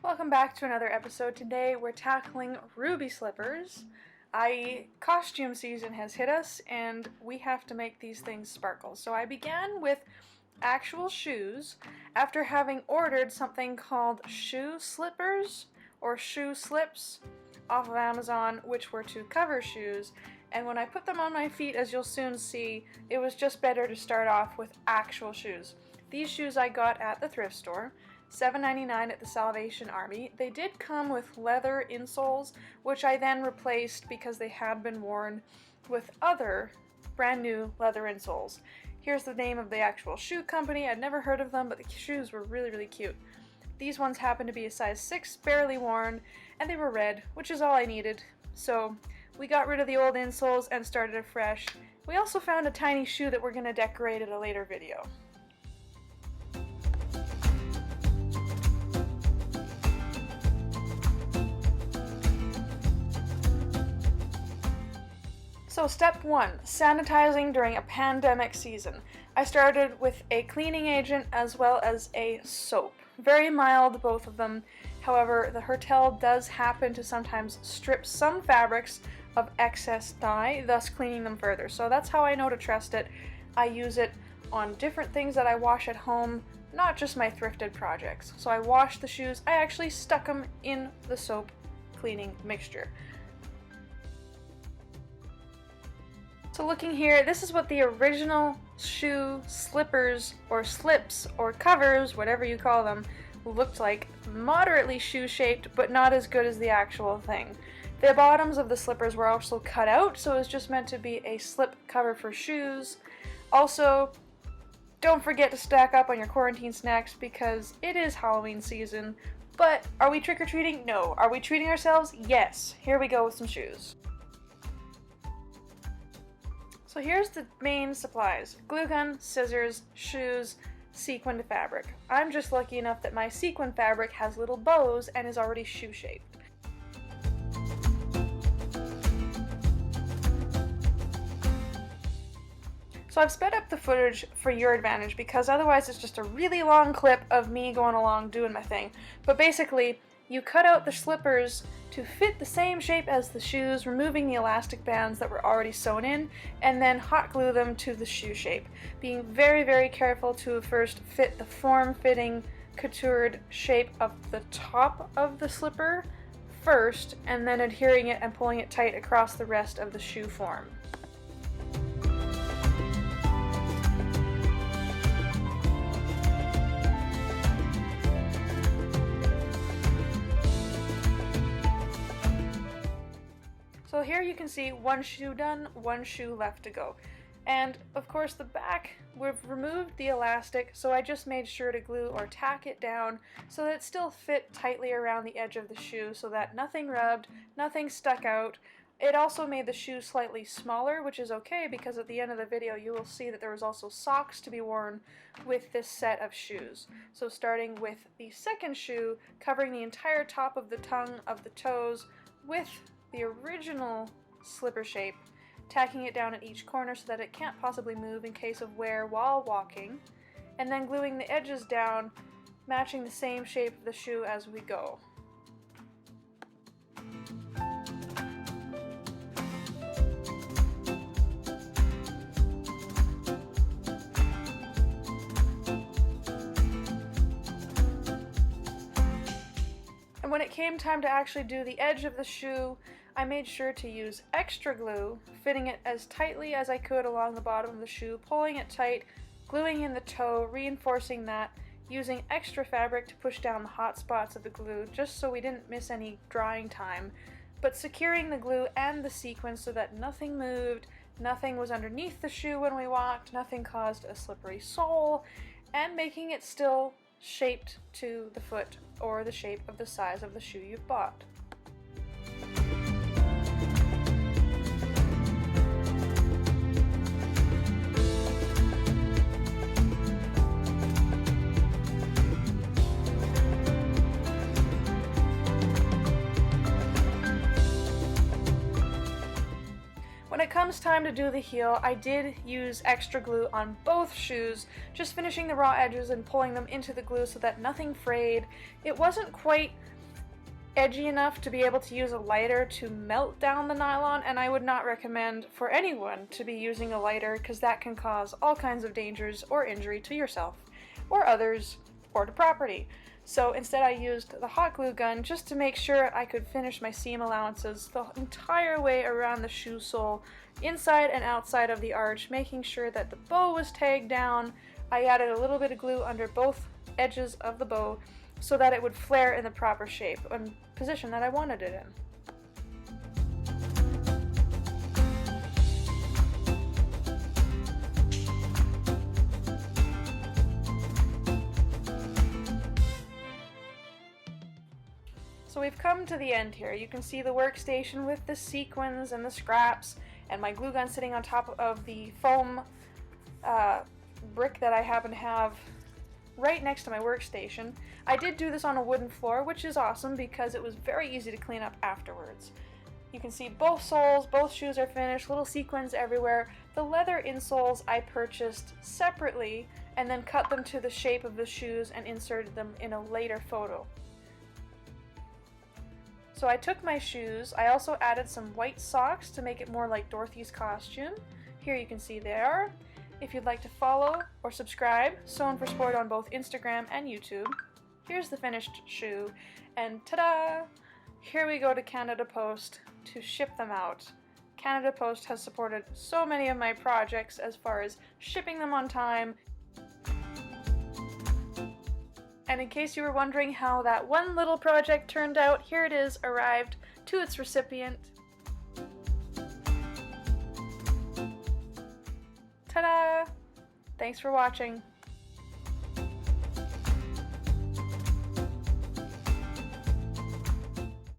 Welcome back to another episode. Today we're tackling ruby slippers. Costume season has hit us and we have to make these things sparkle. So I began with actual shoes after having ordered something called shoe slippers or shoe slips off of Amazon, which were to cover shoes. And when I put them on my feet, as you'll soon see, it was just better to start off with actual shoes. These shoes I got at the thrift store. $7.99 at the Salvation Army. They did come with leather insoles, which I then replaced because they had been worn with other brand new leather insoles. Here's the name of the actual shoe company. I'd never heard of them, but the shoes were really cute. These ones happened to be a size 6, barely worn, and they were red, which is all I needed. So we got rid of the old insoles and started afresh. We also found a tiny shoe that we're going to decorate at a later video. So step 1, sanitizing during a pandemic season. I started with a cleaning agent as well as a soap. Very mild, both of them. However, the hotel does happen to sometimes strip some fabrics of excess dye, thus cleaning them further. So that's how I know to trust it. I use it on different things that I wash at home, not just my thrifted projects. So I washed the shoes. I actually stuck them in the soap cleaning mixture. So looking here, this is what the original shoe slippers or slips or covers, whatever you call them, looked like. Moderately shoe-shaped, but not as good as the actual thing. The bottoms of the slippers were also cut out, so it was just meant to be a slip cover for shoes. Also, don't forget to stack up on your quarantine snacks because it is Halloween season. But are we trick-or-treating? No. Are we treating ourselves? Yes. Here we go with some shoes. So here's the main supplies: glue gun, scissors, shoes, sequined fabric. I'm just lucky enough that my sequin fabric has little bows and is already shoe shaped. So I've sped up the footage for your advantage because otherwise it's just a really long clip of me going along doing my thing. But basically, you cut out the slippers to fit the same shape as the shoes, removing the elastic bands that were already sewn in, and then hot glue them to the shoe shape. Being very careful to first fit the form-fitting, couturied shape of the top of the slipper first, and then adhering it and pulling it tight across the rest of the shoe form. So here you can see one shoe done, one shoe left to go. And of course the back, we've removed the elastic, so I just made sure to glue or tack it down so that it still fit tightly around the edge of the shoe so that nothing rubbed, nothing stuck out. It also made the shoe slightly smaller, which is okay because at the end of the video you will see that there was also socks to be worn with this set of shoes. So starting with the second shoe, covering the entire top of the tongue of the toes with the original slipper shape, tacking it down at each corner so that it can't possibly move in case of wear while walking, and then gluing the edges down, matching the same shape of the shoe as we go. And when it came time to actually do the edge of the shoe, I made sure to use extra glue, fitting it as tightly as I could along the bottom of the shoe, pulling it tight, gluing in the toe, reinforcing that, using extra fabric to push down the hot spots of the glue just so we didn't miss any drying time, but securing the glue and the sequin so that nothing moved, nothing was underneath the shoe when we walked, nothing caused a slippery sole, and making it still shaped to the foot or the shape of the size of the shoe you've bought. When it comes time to do the heel, I did use extra glue on both shoes, just finishing the raw edges and pulling them into the glue so that nothing frayed. It wasn't quite edgy enough to be able to use a lighter to melt down the nylon, and I would not recommend for anyone to be using a lighter because that can cause all kinds of dangers or injury to yourself or others or to property. So instead I used the hot glue gun just to make sure I could finish my seam allowances the entire way around the shoe sole, inside and outside of the arch, making sure that the bow was tagged down. I added a little bit of glue under both edges of the bow so that it would flare in the proper shape and position that I wanted it in. So we've come to the end here. You can see the workstation with the sequins and the scraps and my glue gun sitting on top of the foam brick that I happen to have right next to my workstation. I did do this on a wooden floor, which is awesome because it was very easy to clean up afterwards. You can see both soles, both shoes are finished, little sequins everywhere. The leather insoles I purchased separately and then cut them to the shape of the shoes and inserted them in a later photo. So I took my shoes, I also added some white socks to make it more like Dorothy's costume. Here you can see they are. If you'd like to follow or subscribe, Sewn for Sport on both Instagram and YouTube. Here's the finished shoe, and ta-da! Here we go to Canada Post to ship them out. Canada Post has supported so many of my projects as far as shipping them on time. And in case you were wondering how that one little project turned out, here it is, arrived to its recipient. Ta-da! Thanks for watching.